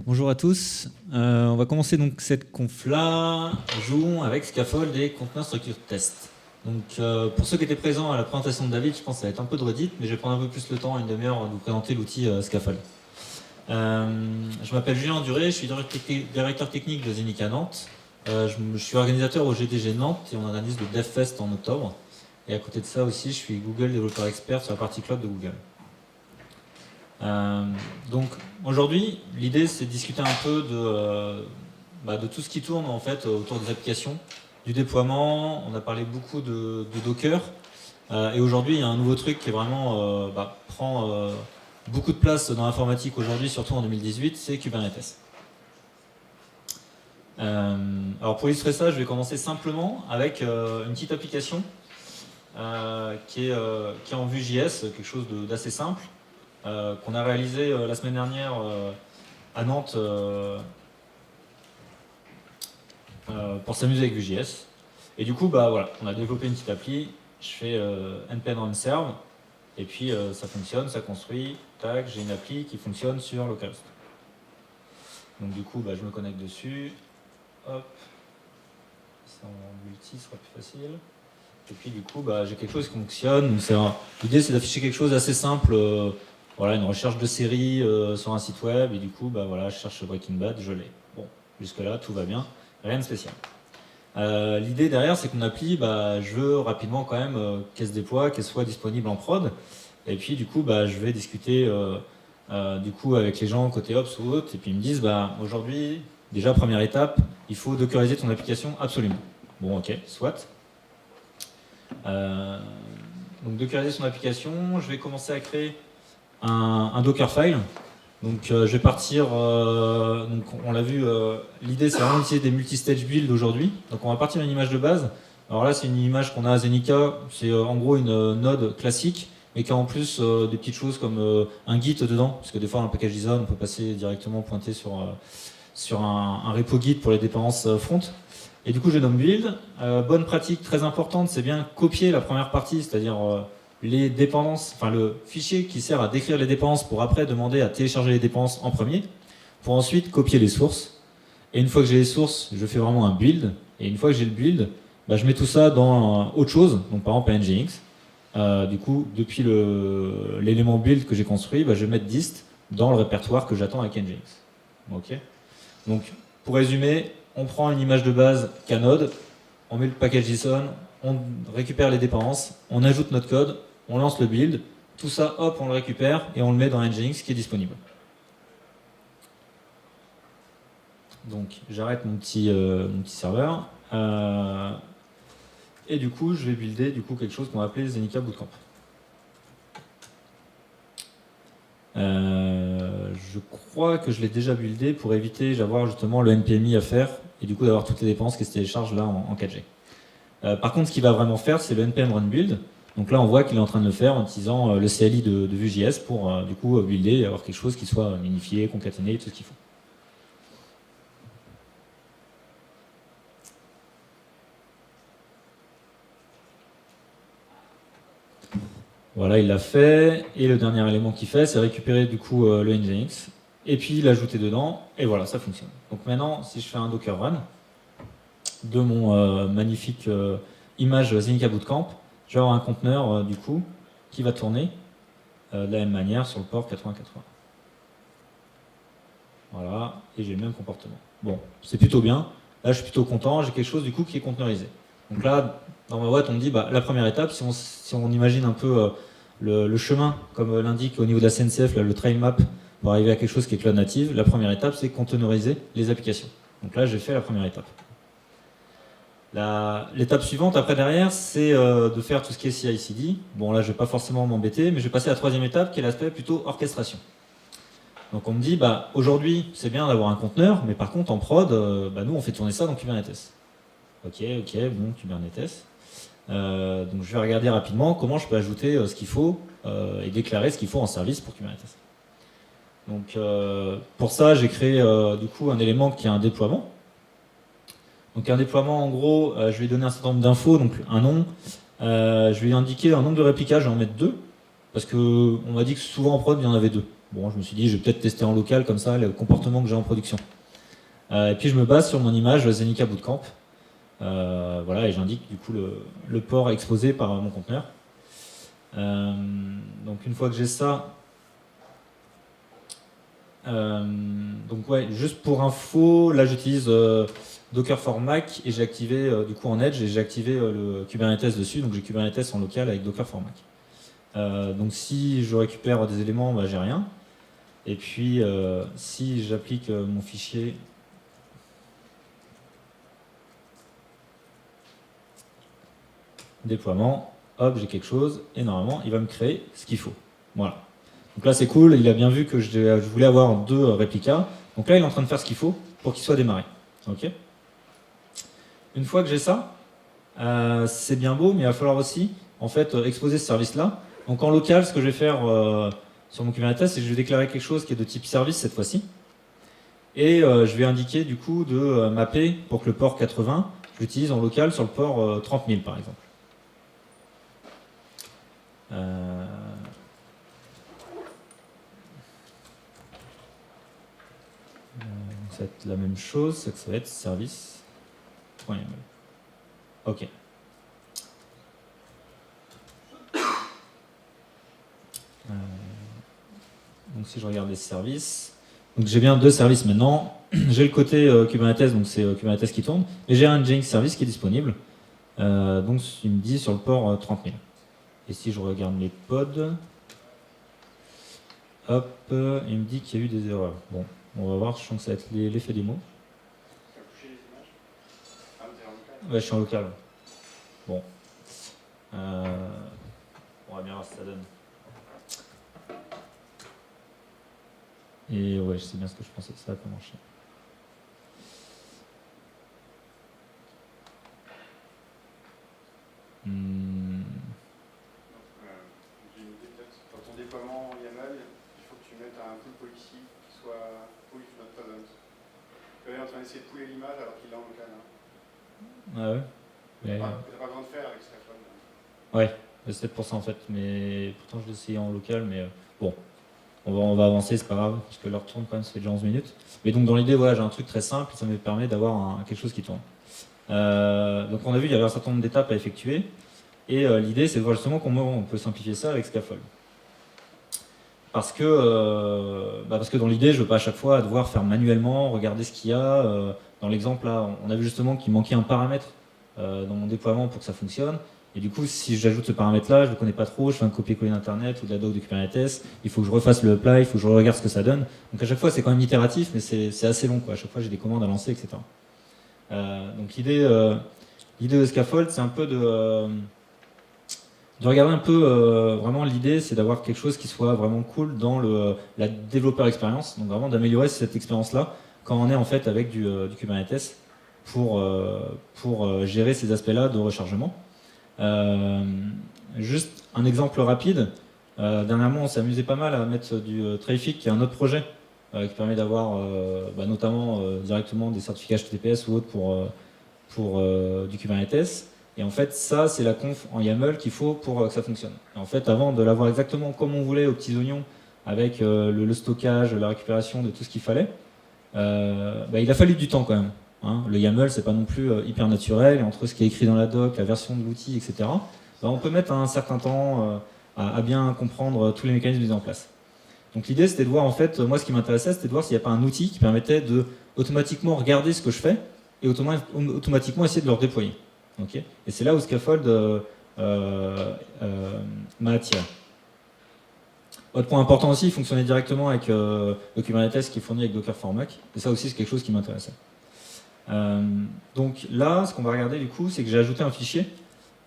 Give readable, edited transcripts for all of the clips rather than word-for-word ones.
Bonjour à tous. On va commencer donc cette conf-là. Jouons avec Scaffold et Container Structure Test. Donc, pour ceux qui étaient présents à la présentation de David, je pense que ça va être un peu de redite, mais je vais prendre un peu plus le temps, une demi-heure, de vous présenter l'outil Scaffold. Je m'appelle Julien Duré, je suis directeur technique de Zenica Nantes. Je suis organisateur au GDG Nantes et on organise le DevFest en octobre. Et à côté de ça aussi, je suis Google développeur expert sur la partie cloud de Google. Donc aujourd'hui, l'idée c'est de discuter un peu de tout ce qui tourne en fait autour des applications, du déploiement. On a parlé beaucoup de Docker et aujourd'hui il y a un nouveau truc qui est vraiment prend beaucoup de place dans l'informatique aujourd'hui, surtout en 2018, c'est Kubernetes. Alors pour illustrer ça, je vais commencer simplement avec une petite application qui est en Vue.js, quelque chose d'assez simple. Qu'on a réalisé la semaine dernière à Nantes pour s'amuser avec Vue.js. Et du coup, voilà, on a développé une petite appli. Je fais npm run serve et puis ça fonctionne, ça construit. Tac, j'ai une appli qui fonctionne sur localhost. Donc du coup, je me connecte dessus. Hop, ça en multi sera plus facile. Et puis du coup, j'ai quelque chose qui fonctionne. L'idée, c'est d'afficher quelque chose d'assez simple. Voilà, une recherche de série sur un site web, et du coup, voilà, je cherche Breaking Bad, je l'ai. Bon, jusque-là, tout va bien, rien de spécial. L'idée derrière, c'est qu'on appli, je veux rapidement quand même qu'elle se déploie, qu'elle soit disponible en prod, et puis du coup, je vais discuter du coup avec les gens côté Ops ou autre, et puis ils me disent, aujourd'hui, déjà, première étape, il faut dockeriser ton application absolument. Bon, ok, soit. Donc, dockeriser son application, je vais commencer à créer un Dockerfile. Donc je vais partir, donc on l'a vu, l'idée c'est vraiment d'utiliser des multi-stage builds aujourd'hui. Donc on va partir d'une image de base. Alors là c'est une image qu'on a à Zenica, c'est en gros une node classique, mais qui a en plus des petites choses comme un Git dedans, parce que des fois dans le package JSON on peut passer directement pointer sur un repo Git pour les dépendances front. Et du coup je nomme build. Bonne pratique très importante, c'est bien copier la première partie, c'est-à-dire les dépendances, enfin le fichier qui sert à décrire les dépendances pour après demander à télécharger les dépendances en premier, pour ensuite copier les sources. Et une fois que j'ai les sources, je fais vraiment un build. Et une fois que j'ai le build, je mets tout ça dans autre chose, donc par exemple Nginx. Du coup, depuis l'élément build que j'ai construit, je vais mettre dist dans le répertoire que j'attends avec Nginx. Ok. Donc, pour résumer, on prend une image de base Knode, on met le package JSON, on récupère les dépendances, on ajoute notre code, on lance le build, tout ça, hop, on le récupère et on le met dans Nginx qui est disponible. Donc j'arrête mon petit serveur et du coup je vais builder quelque chose qu'on va appeler Zenica Bootcamp. Je crois que je l'ai déjà buildé pour éviter d'avoir justement le npmi à faire et du coup d'avoir toutes les dépenses qui se téléchargent là en 4G. Par contre, ce qu'il va vraiment faire, c'est le npm run build. Donc là, on voit qu'il est en train de le faire en utilisant le CLI de Vue.js pour du coup builder et avoir quelque chose qui soit minifié, concaténé, tout ce qu'il faut. Voilà, il l'a fait. Et le dernier élément qu'il fait, c'est récupérer du coup le Nginx et puis l'ajouter dedans. Et voilà, ça fonctionne. Donc maintenant, si je fais un Docker run de mon magnifique image Zenica Bootcamp, je vais avoir un conteneur du coup qui va tourner de la même manière sur le port 8080. Voilà, et j'ai le même comportement. Bon, c'est plutôt bien. Là, je suis plutôt content. J'ai quelque chose du coup qui est conteneurisé. Donc là, dans ma boîte, on me dit la première étape, si on imagine un peu le chemin, comme l'indique au niveau de la SNCF, là, le trail map, pour arriver à quelque chose qui est cloud native, la première étape, c'est conteneuriser les applications. Donc là, j'ai fait la première étape. L'étape suivante, après derrière, c'est de faire tout ce qui est CI/CD. Bon, là, je ne vais pas forcément m'embêter, mais je vais passer à la troisième étape, qui est l'aspect plutôt orchestration. Donc on me dit, aujourd'hui, c'est bien d'avoir un conteneur, mais par contre, en prod, nous, on fait tourner ça dans Kubernetes. Ok, bon, Kubernetes. Donc je vais regarder rapidement comment je peux ajouter ce qu'il faut et déclarer ce qu'il faut en service pour Kubernetes. Donc pour ça, j'ai créé du coup un élément qui est un déploiement. Donc un déploiement, en gros, je vais lui donner un certain nombre d'infos, donc un nom. Je vais lui indiquer un nombre de réplicas, je vais en mettre 2, parce qu'on m'a dit que souvent en prod, il y en avait 2. Bon, je me suis dit, je vais peut-être tester en local comme ça le comportement que j'ai en production. Et puis je me base sur mon image Zenica Bootcamp. Voilà, et j'indique du coup le port exposé par mon conteneur. Donc une fois que j'ai ça, donc ouais, juste pour info, là j'utilise Docker for Mac et j'ai activé du coup en Edge et j'ai activé le Kubernetes dessus, donc j'ai Kubernetes en local avec Docker for Mac. Donc si je récupère des éléments, bah, j'ai rien. Et puis si j'applique mon fichier déploiement, hop, j'ai quelque chose et normalement il va me créer ce qu'il faut. Voilà. Donc là c'est cool, il a bien vu que je voulais avoir 2 réplicas. Donc là il est en train de faire ce qu'il faut pour qu'il soit démarré. Ok. Une fois que j'ai ça, c'est bien beau, mais il va falloir aussi en fait exposer ce service-là. Donc en local, ce que je vais faire sur mon Kubernetes, c'est que je vais déclarer quelque chose qui est de type service cette fois-ci. Et je vais indiquer du coup de mapper pour que le port 80, je l'utilise en local sur le port 30 000 par exemple. Ça va être la même chose, c'est que ça va être service.yaml. Ok. Donc si je regarde les services, donc j'ai bien 2 services maintenant. J'ai le côté Kubernetes, donc c'est Kubernetes qui tourne, et j'ai un Nginx service qui est disponible. Donc il me dit sur le port 30 000. Et si je regarde les pods, hop, il me dit qu'il y a eu des erreurs. Bon, on va voir, je sens que ça va être l'effet démo. Ouais, je suis en local. Bon. On va bien voir ce que ça donne. Et ouais, je sais bien ce que je pensais, ça va pas marcher. J'ai une idée peut-être. Dans ton déploiement YAML, il faut que tu mettes un pull policy qui soit pull if not present. Tu es en train d'essayer de pouler l'image alors qu'il est en local. Ah ouais. Mais... T'as pas besoin de faire avec Scaffold. Ouais, c'est peut-être pour ça en fait. Mais pourtant je l'ai essayé en local, mais bon. On va avancer, c'est pas grave, parce que l'heure tourne quand même, ça fait déjà 11 minutes. Mais donc dans l'idée, voilà, j'ai un truc très simple, ça me permet d'avoir quelque chose qui tourne. Donc on a vu, il y avait un certain nombre d'étapes à effectuer. Et l'idée, c'est de voir justement comment on peut simplifier ça avec Scaffold. Parce que dans l'idée, je ne veux pas à chaque fois devoir faire manuellement, regarder ce qu'il y a. Dans l'exemple là, on a vu justement qu'il manquait un paramètre dans mon déploiement pour que ça fonctionne. Et du coup, si j'ajoute ce paramètre-là, je ne le connais pas trop, je fais un copier-coller d'Internet ou de la doc de Kubernetes, il faut que je refasse le apply, il faut que je regarde ce que ça donne. Donc à chaque fois, c'est quand même itératif, mais c'est assez long, quoi. À chaque fois, j'ai des commandes à lancer, etc. Donc l'idée de Scaffold, c'est un peu de regarder un peu, vraiment l'idée, c'est d'avoir quelque chose qui soit vraiment cool dans la développeur expérience, donc vraiment d'améliorer cette expérience-là quand on est en fait avec du Kubernetes pour gérer ces aspects-là de rechargement. Juste un exemple rapide. Dernièrement, on s'est amusé pas mal à mettre du Traefik, qui est un autre projet qui permet d'avoir notamment directement des certificats HTTPS ou autres pour du Kubernetes. Et en fait, ça, c'est la conf en YAML qu'il faut pour que ça fonctionne. Et en fait, avant de l'avoir exactement comme on voulait aux petits oignons, avec le stockage, la récupération de tout ce qu'il fallait, il a fallu du temps quand même. Hein. Le YAML, c'est pas non plus hyper naturel, et entre ce qui est écrit dans la doc, la version de l'outil, etc., on peut mettre un certain temps à bien comprendre tous les mécanismes mis en place. Donc l'idée, c'était de voir, en fait, moi, ce qui m'intéressait, c'était de voir s'il n'y a pas un outil qui permettait de automatiquement regarder ce que je fais et automatiquement essayer de le redéployer. Okay, et c'est là où Scaffold m'a attiré. Autre point important aussi, il fonctionnait directement avec le Kubernetes qui est fourni avec Docker for Mac. Et ça aussi, c'est quelque chose qui m'intéressait. Donc là, ce qu'on va regarder du coup, c'est que j'ai ajouté un fichier,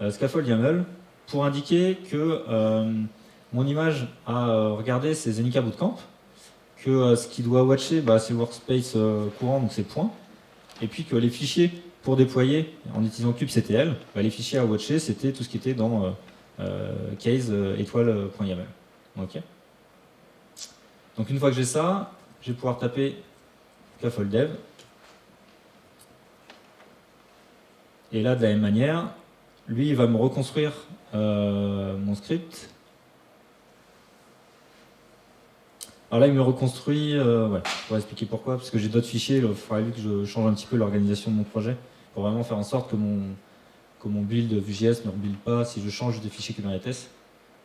Scaffold YAML, pour indiquer que mon image à regarder, c'est Zenica Bootcamp, que ce qui doit watcher, c'est le workspace courant, donc c'est point, et puis que les fichiers pour déployer en utilisant kubectl, les fichiers à watcher, c'était tout ce qui était dans case étoile.yaml. Okay. Donc une fois que j'ai ça, je vais pouvoir taper Scaffold dev. Et là, de la même manière, lui, il va me reconstruire mon script Alors là, il me reconstruit, ouais, pour expliquer pourquoi, parce que j'ai d'autres fichiers, il faudrait que je change un petit peu l'organisation de mon projet, pour vraiment faire en sorte que mon build Vue.js ne rebuild pas si je change des fichiers Kubernetes.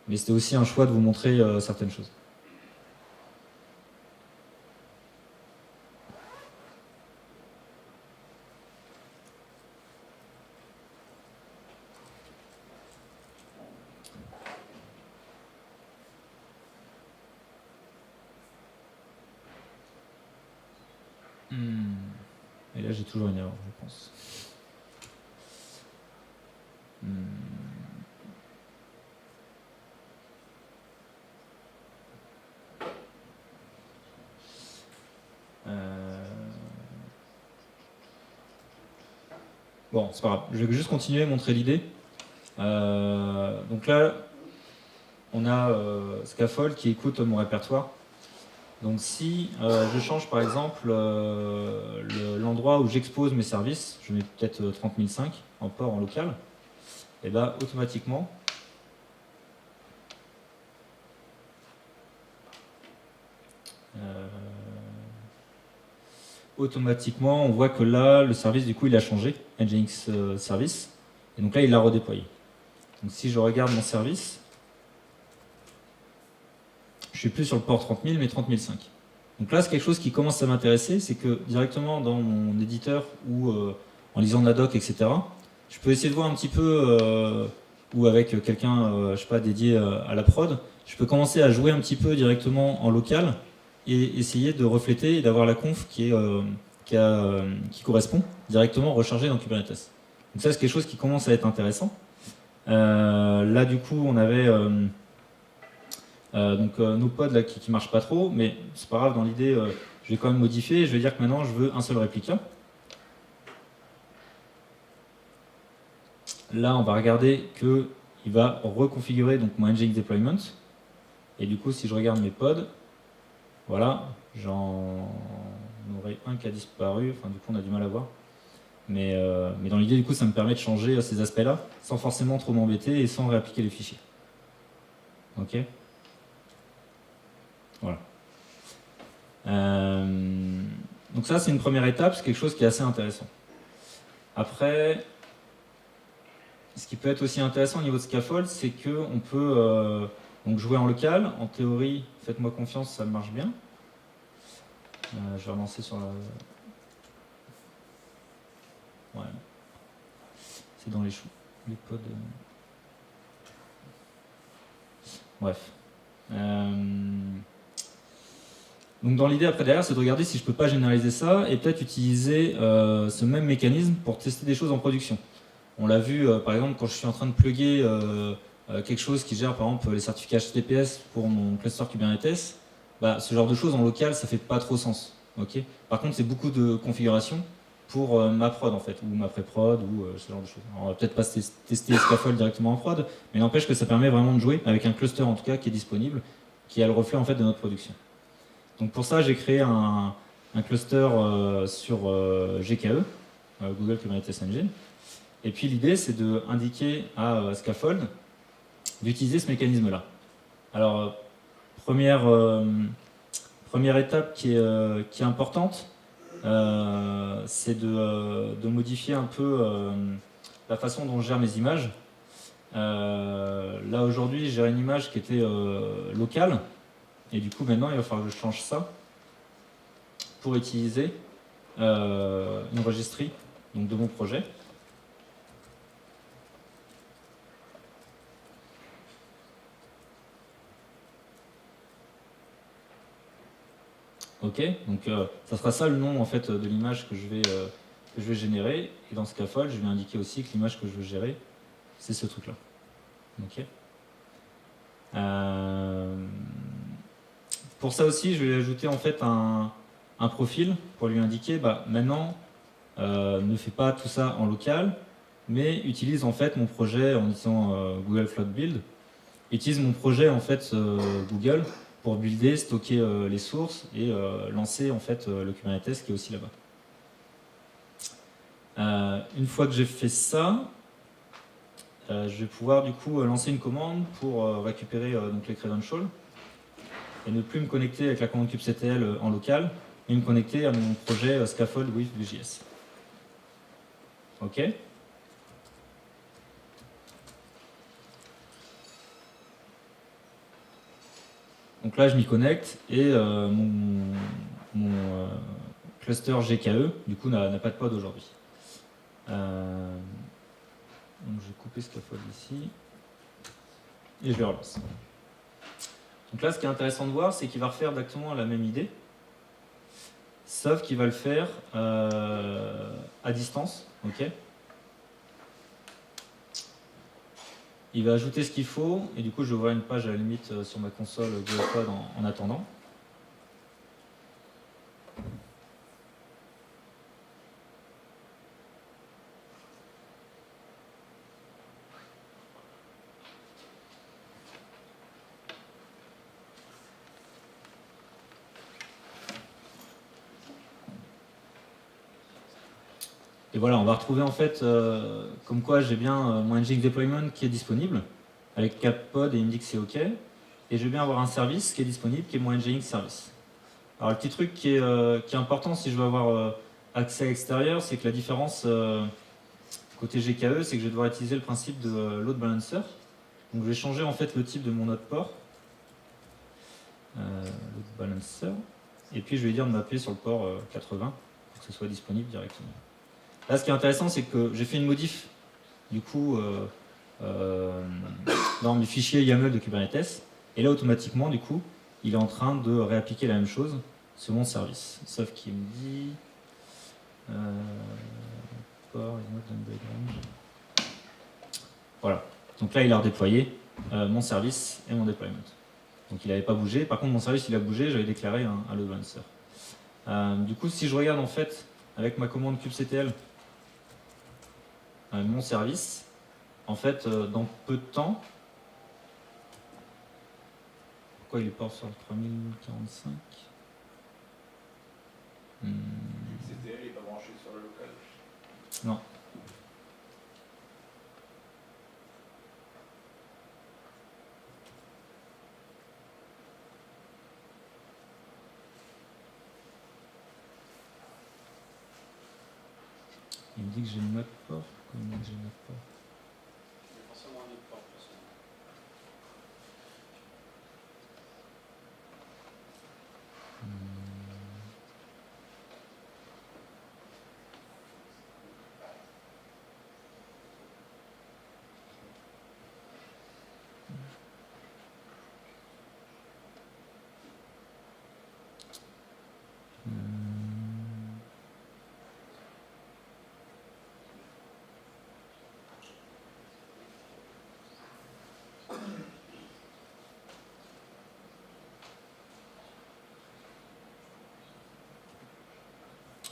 Mais c'était aussi un choix de vous montrer certaines choses. Et là, j'ai toujours une erreur, je pense. Bon, c'est pas grave. Je vais juste continuer à montrer l'idée. Donc là, on a Scaffold qui écoute mon répertoire. Donc si je change par exemple l'endroit où j'expose mes services, je mets peut-être 30 005 en port en local, et bien automatiquement, on voit que là, le service du coup il a changé, Nginx service, et donc là il l'a redéployé. Donc si je regarde mon service, je suis plus sur le port 30 000 mais 30 005. Donc là, c'est quelque chose qui commence à m'intéresser, c'est que directement dans mon éditeur ou en lisant de la doc, etc., je peux essayer de voir un petit peu, ou avec quelqu'un, je sais pas, dédié à la prod, je peux commencer à jouer un petit peu directement en local et essayer de refléter et d'avoir la conf qui correspond directement rechargée dans Kubernetes. Donc ça, c'est quelque chose qui commence à être intéressant. Là, du coup, on avait... nos pods là, qui marchent pas trop, mais c'est pas grave, dans l'idée, je vais quand même modifier. Je vais dire que maintenant, je veux un seul réplica. Là, on va regarder qu'il va reconfigurer donc, mon Nginx deployment. Et du coup, si je regarde mes pods, voilà, j'en aurai un qui a disparu. Enfin, du coup, on a du mal à voir. Mais dans l'idée, du coup, ça me permet de changer ces aspects-là sans forcément trop m'embêter et sans réappliquer les fichiers. Ok ? Voilà. Donc ça, c'est une première étape, c'est quelque chose qui est assez intéressant. Après, ce qui peut être aussi intéressant au niveau de Scaffold, c'est qu'on peut donc jouer en local. En théorie, faites-moi confiance, ça marche bien. Je vais relancer sur la... Ouais. C'est dans les choux. Les pods... Bref. Donc dans l'idée après derrière, c'est de regarder si je peux pas généraliser ça et peut-être utiliser ce même mécanisme pour tester des choses en production. On l'a vu par exemple quand je suis en train de plugger quelque chose qui gère par exemple les certificats HTTPS pour mon cluster Kubernetes, bah, ce genre de choses en local ça fait pas trop sens. Okay, par contre c'est beaucoup de configuration pour ma prod en fait, ou ma pré-prod, ou ce genre de choses. Alors, on va peut-être pas tester Scaffold directement en prod, mais n'empêche que ça permet vraiment de jouer avec un cluster en tout cas qui est disponible, qui a le reflet en fait de notre production. Donc pour ça, j'ai créé un cluster sur GKE, Google Kubernetes Engine. Et puis l'idée, c'est d'indiquer à Scaffold d'utiliser ce mécanisme-là. Alors, première étape qui est importante, c'est de modifier un peu la façon dont je gère mes images. Là, aujourd'hui, j'ai une image qui était locale. Et du coup, maintenant, il va falloir que je change ça pour utiliser une registry donc de mon projet. Ok, donc ça sera ça le nom en fait de l'image que je vais générer. Et dans Scaffold, je vais indiquer aussi que l'image que je veux gérer, c'est ce truc-là. Ok. Pour ça aussi, je vais ajouter en fait un profil pour lui indiquer, bah, maintenant, ne fais pas tout ça en local, mais utilise en fait mon projet en utilisant Google Flood Build. Utilise mon projet en fait Google pour builder, stocker les sources et lancer en fait le Kubernetes qui est aussi là-bas. Une fois que j'ai fait ça, je vais pouvoir du coup lancer une commande pour récupérer donc les credentials. et ne plus me connecter avec la commande kubectl en local, mais me connecter à mon projet scaffold with Vue.js. OK. Donc là, je m'y connecte et mon cluster GKE, du coup, n'a pas de pod aujourd'hui. Donc je vais couper scaffold ici et je le relance. Donc là, ce qui est intéressant de voir, c'est qu'il va refaire exactement la même idée, sauf qu'il va le faire à distance. OK. Il va ajouter ce qu'il faut, et du coup, je vais ouvrir une page à la limite sur ma console GeoCode en attendant. Et voilà, on va retrouver en fait comme quoi j'ai bien mon Nginx deployment qui est disponible avec Capod et il me dit que c'est OK. Et je vais bien avoir un service qui est disponible qui est mon Nginx service. Alors le petit truc qui est important si je veux avoir accès à l'extérieur, c'est que la différence côté GKE, c'est que je vais devoir utiliser le principe de load balancer. Donc je vais changer en fait le type de mon autre port. Load balancer. Et puis je vais lui dire de m'appeler sur le port 80 pour que ce soit disponible directement. Là, ce qui est intéressant, c'est que j'ai fait une modif du coup dans mes fichiers YAML de Kubernetes. Et là, automatiquement, du coup, il est en train de réappliquer la même chose sur mon service. Sauf qu'il me dit port is not on background. Voilà. Donc là, il a redéployé mon service et mon deployment. Donc il n'avait pas bougé. Par contre, mon service, il a bougé. J'avais déclaré un load balancer. Du coup, si je regarde en fait avec ma commande kubectl mon service, en fait, dans peu de temps, pourquoi il est pas sur le 3045 XCTL n'est pas branché sur le local. Non. Il me dit que j'ai une mode port. Pourquoi il me dit que j'ai une mode port? Il y a forcément un autre port, de toute façon.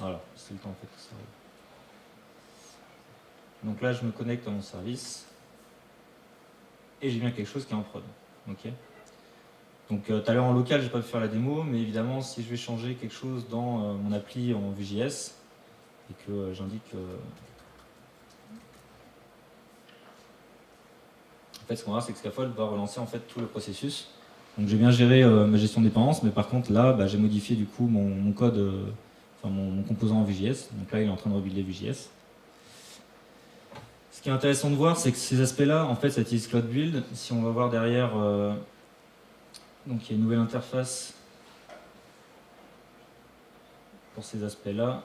Voilà, c'est le temps en fait que ça arrive. Donc là, je me connecte à mon service et j'ai bien quelque chose qui est en prod. Ok. Donc tout à l'heure en local, je n'ai pas pu faire la démo, mais évidemment, si je vais changer quelque chose dans mon appli en Vue.js et que j'indique en fait, ce qu'on va voir, c'est que Scaffold va relancer en fait tout le processus. Donc j'ai bien géré ma gestion de dépendance, mais par contre là, j'ai modifié du coup mon code, mon composant en Vue.js. Donc là, il est en train de rebuilder Vue.js. Ce qui est intéressant de voir, c'est que ces aspects-là, en fait, ça utilise Cloud Build. Si on va voir derrière, donc il y a une nouvelle interface pour ces aspects-là.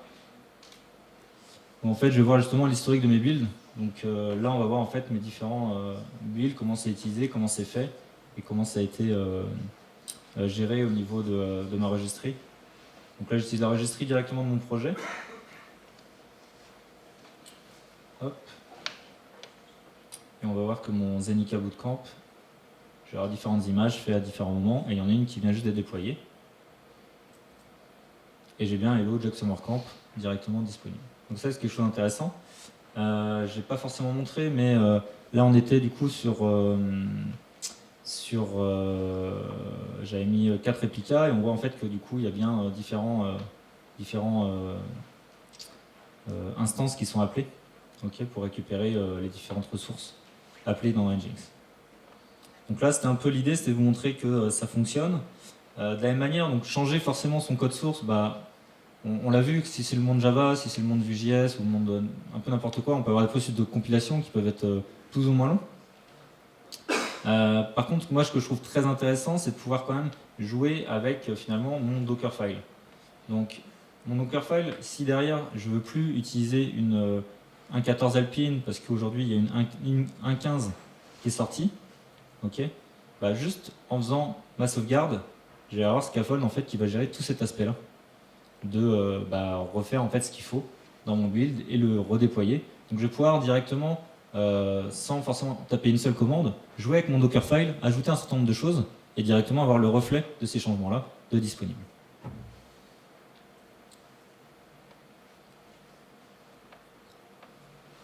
En fait, je vais voir justement l'historique de mes builds. Donc là, on va voir en fait mes différents builds, comment c'est utilisé, comment c'est fait et comment ça a été géré au niveau de ma registrie. Donc là, j'utilise la registrie directement de mon projet. Hop. Et on va voir que mon Zenica Bootcamp, je vais avoir différentes images faites à différents moments, et il y en a une qui vient juste d'être déployée. Et j'ai bien Hello Jog Summer Camp directement disponible. Donc ça, c'est quelque chose d'intéressant. Je n'ai pas forcément montré, mais là, on était du coup j'avais mis 4 réplicas, et on voit en fait que du coup, il y a bien différents instances qui sont appelées, okay, pour récupérer les différentes ressources appelées dans Nginx. Donc là, c'était un peu l'idée, c'était de vous montrer que ça fonctionne. De la même manière, donc changer forcément son code source, on l'a vu que si c'est le monde Java, si c'est le monde Vue.js ou le monde un peu n'importe quoi, on peut avoir des processus de compilation qui peuvent être plus ou moins longs. Par contre, moi, ce que je trouve très intéressant, c'est de pouvoir quand même jouer avec finalement mon Dockerfile. Donc, mon Dockerfile, si derrière, je veux plus utiliser une 1.14 Alpine, parce qu'aujourd'hui, il y a une 1.15 qui est sortie, ok, juste en faisant ma sauvegarde, je vais avoir Scaffold en fait, qui va gérer tout cet aspect-là, de refaire en fait ce qu'il faut dans mon build et le redéployer. Donc, je vais pouvoir directement sans forcément taper une seule commande, jouer avec mon Dockerfile, ajouter un certain nombre de choses et directement avoir le reflet de ces changements-là de disponible.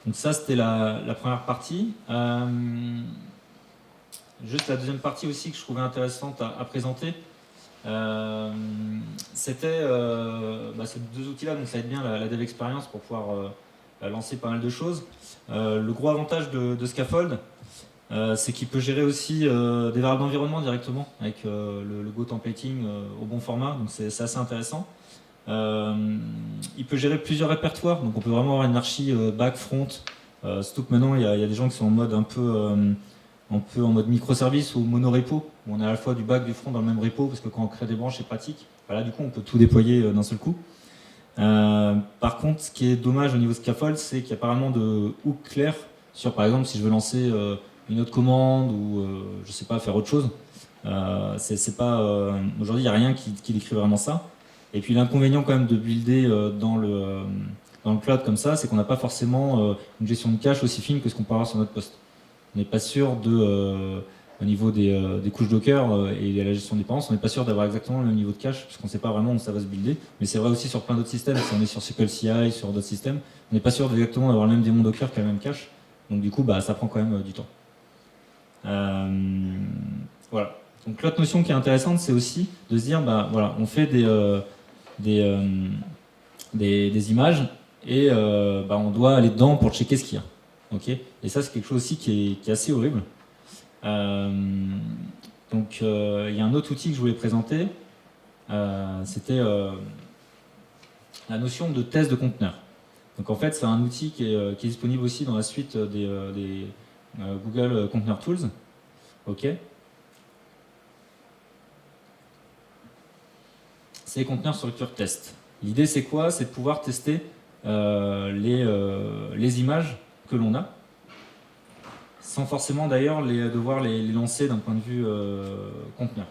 Donc ça, c'était la première partie. Juste la deuxième partie aussi que je trouvais intéressante à présenter, c'était ces deux outils-là, donc ça aide bien la dev experience pour pouvoir lancer pas mal de choses. Le gros avantage de Scaffold, c'est qu'il peut gérer aussi des variables d'environnement directement avec le Go templating au bon format, donc c'est assez intéressant. Il peut gérer plusieurs répertoires, donc on peut vraiment avoir une archi back, front, surtout que maintenant il y a des gens qui sont en mode un peu en mode microservice ou monorepo, où on a à la fois du back, du front dans le même repo, parce que quand on crée des branches c'est pratique. Voilà, du coup on peut tout déployer d'un seul coup. Par contre, ce qui est dommage au niveau Scaffold, c'est qu'il y a pas vraiment de hook clair sur, par exemple, si je veux lancer une autre commande ou je sais pas, faire autre chose. Aujourd'hui, il n'y a rien qui décrit vraiment ça. Et puis l'inconvénient quand même de builder dans le cloud comme ça, c'est qu'on n'a pas forcément une gestion de cache aussi fine que ce qu'on peut avoir sur notre poste. On n'est pas sûr au niveau des couches Docker et de la gestion des dépendances, on n'est pas sûr d'avoir exactement le même niveau de cache, parce qu'on ne sait pas vraiment où ça va se builder. Mais c'est vrai aussi sur plein d'autres systèmes. Si on est sur SQL CI, sur d'autres systèmes, on n'est pas sûr exactement d'avoir le même démon Docker qui a le même cache. Donc du coup, ça prend quand même du temps. Voilà. Donc l'autre notion qui est intéressante, c'est aussi de se dire, voilà, on fait des images et on doit aller dedans pour checker ce qu'il y a. Okay, et ça, c'est quelque chose aussi qui est assez horrible. Donc, il y a un autre outil que je voulais présenter. C'était la notion de test de conteneur. Donc, en fait, c'est un outil qui est disponible aussi dans la suite des Google Container Tools. Ok. C'est Container Structure Test. L'idée, c'est quoi? C'est de pouvoir tester les images que l'on a, sans forcément d'ailleurs devoir les lancer d'un point de vue conteneur.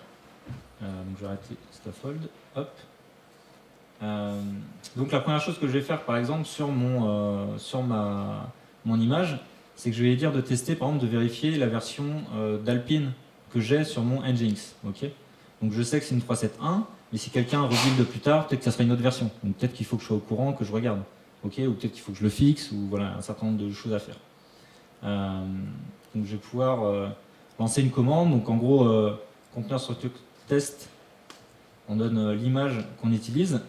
Donc je vais arrêter Scaffold. Hop. Donc la première chose que je vais faire par exemple sur mon image, c'est que je vais lui dire de tester, par exemple de vérifier la version d'Alpine que j'ai sur mon Nginx. Okay, donc je sais que c'est une 3.7.1, mais si quelqu'un rebuild plus tard, peut-être que ça sera une autre version. Donc peut-être qu'il faut que je sois au courant, que je regarde. Okay, ou peut-être qu'il faut que je le fixe, ou voilà, un certain nombre de choses à faire. Donc je vais pouvoir lancer une commande. Donc en gros, conteneur structure test, on donne l'image qu'on utilise.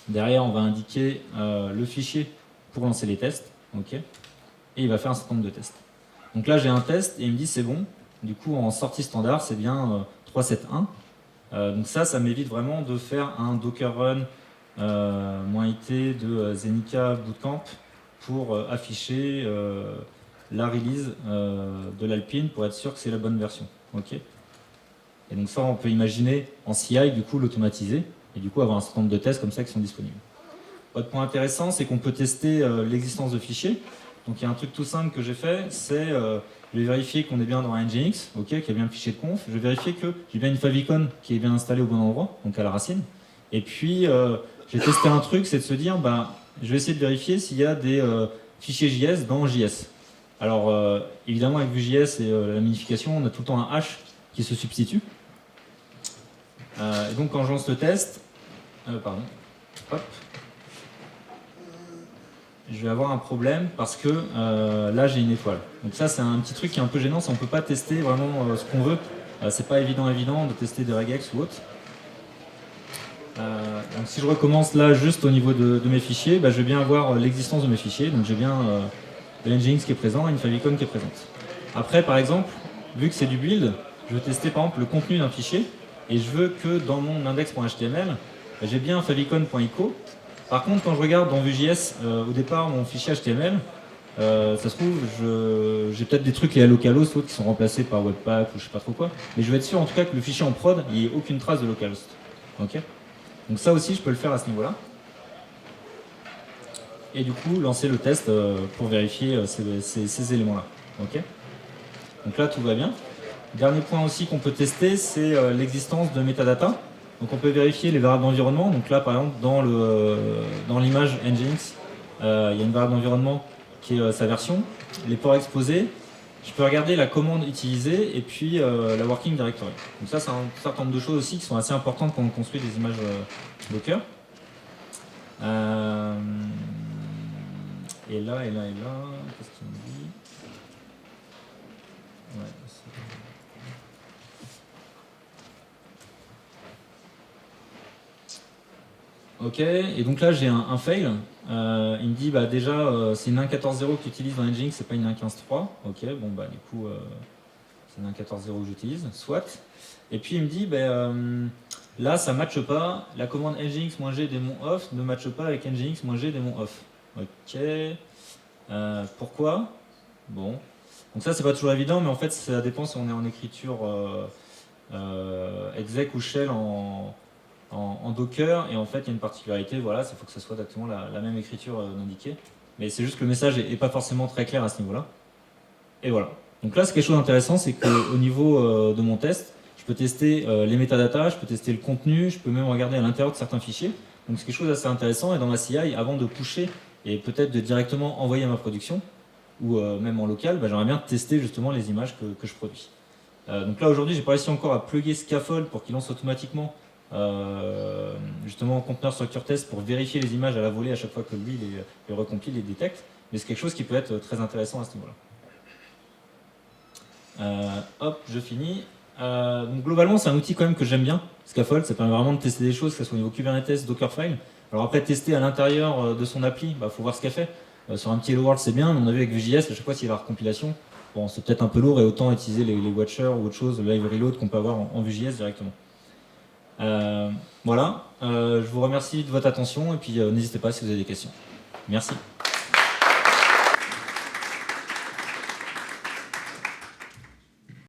Derrière, on va indiquer le fichier pour lancer les tests. Okay, et il va faire un certain nombre de tests. Donc là, j'ai un test et il me dit c'est bon. Du coup, en sortie standard, c'est bien 3.7.1. Donc ça m'évite vraiment de faire un Docker Run -it de Zenica Bootcamp pour afficher la release de l'Alpine pour être sûr que c'est la bonne version. Okay, et donc ça, on peut imaginer en CI, du coup, l'automatiser et du coup avoir un certain nombre de tests comme ça qui sont disponibles. Autre point intéressant, c'est qu'on peut tester l'existence de fichiers. Donc il y a un truc tout simple que j'ai fait, c'est je vais vérifier qu'on est bien dans un Nginx, qu'il y a bien le fichier de conf. Je vais vérifier que j'ai bien une favicon qui est bien installée au bon endroit, donc à la racine. Et puis j'ai testé un truc, c'est de se dire, je vais essayer de vérifier s'il y a des fichiers JS dans JS. Alors évidemment avec Vue.js et la minification, on a tout le temps un H qui se substitue. Et donc quand je lance le test, hop, je vais avoir un problème parce que là j'ai une étoile. Donc ça c'est un petit truc qui est un peu gênant, c'est qu'on ne peut pas tester vraiment ce qu'on veut. C'est pas évident de tester des regex ou autre. Donc si je recommence là juste au niveau de mes fichiers, je vais bien avoir l'existence de mes fichiers. Donc j'ai bien le Nginx qui est présent et une favicon qui est présente. Après par exemple, vu que c'est du build, je vais tester par exemple le contenu d'un fichier. et je veux que dans mon index.html, j'ai bien favicon.ico. Par contre, quand je regarde dans Vue.js, au départ, mon fichier HTML, ça se trouve, j'ai peut-être des trucs liés à localhost qui sont remplacés par Webpack ou je sais pas trop quoi, mais je vais être sûr en tout cas que le fichier en prod, il n'y ait aucune trace de localhost. Ok. Donc ça aussi, je peux le faire à ce niveau-là. Et du coup, lancer le test pour vérifier ces éléments-là. Ok. Donc là, tout va bien. Dernier point aussi qu'on peut tester, c'est l'existence de métadata. Donc on peut vérifier les variables d'environnement. Donc là, par exemple, dans l'image Nginx, il y a une variable d'environnement qui est sa version, les ports exposés. Je peux regarder la commande utilisée et puis la working directory. Donc ça, c'est un certain nombre de choses aussi qui sont assez importantes quand on construit des images Docker. Et là, qu'est-ce qu'il me dit? Ouais, ok, et donc là j'ai un fail. Il me dit bah déjà c'est une 1.14.0 que tu utilises dans Nginx, c'est pas une 1.15.3. Ok, bon bah du coup c'est une 1.14.0 que j'utilise, soit. Et puis il me dit bah, là ça matche pas, la commande nginx-g démon off ne matche pas avec nginx-g démon off. Ok, pourquoi? Bon, donc ça c'est pas toujours évident, mais en fait ça dépend si on est en écriture exec ou shell en Docker, et en fait il y a une particularité, voilà, il faut que ce soit exactement la même écriture indiquée, mais c'est juste que le message n'est pas forcément très clair à ce niveau-là. Et voilà. Donc là c'est quelque chose d'intéressant, c'est qu'au niveau de mon test, je peux tester les métadatas, je peux tester le contenu, je peux même regarder à l'intérieur de certains fichiers. Donc c'est quelque chose d'assez intéressant, et dans ma CI, avant de pusher et peut-être de directement envoyer à ma production, ou même en local, bah, j'aimerais bien tester justement les images que je produis. Donc là aujourd'hui j'ai pas réussi encore à plugger Scaffold pour qu'il lance automatiquement justement conteneur structure test pour vérifier les images à la volée à chaque fois que lui les recompile et détecte, mais c'est quelque chose qui peut être très intéressant à ce niveau-là. Hop, je finis. Donc globalement c'est un outil quand même que j'aime bien, Scaffold, ça permet vraiment de tester des choses, que ce soit au niveau Kubernetes, Dockerfile. Alors après tester à l'intérieur de son appli, faut voir ce qu'elle fait. Sur un petit Hello World c'est bien, mais on a vu avec Vue.js, à chaque fois s'il y a la recompilation, bon c'est peut-être un peu lourd et autant utiliser les watchers ou autre chose, le live reload qu'on peut avoir en Vue.js directement. Voilà, je vous remercie de votre attention et puis n'hésitez pas si vous avez des questions. Merci.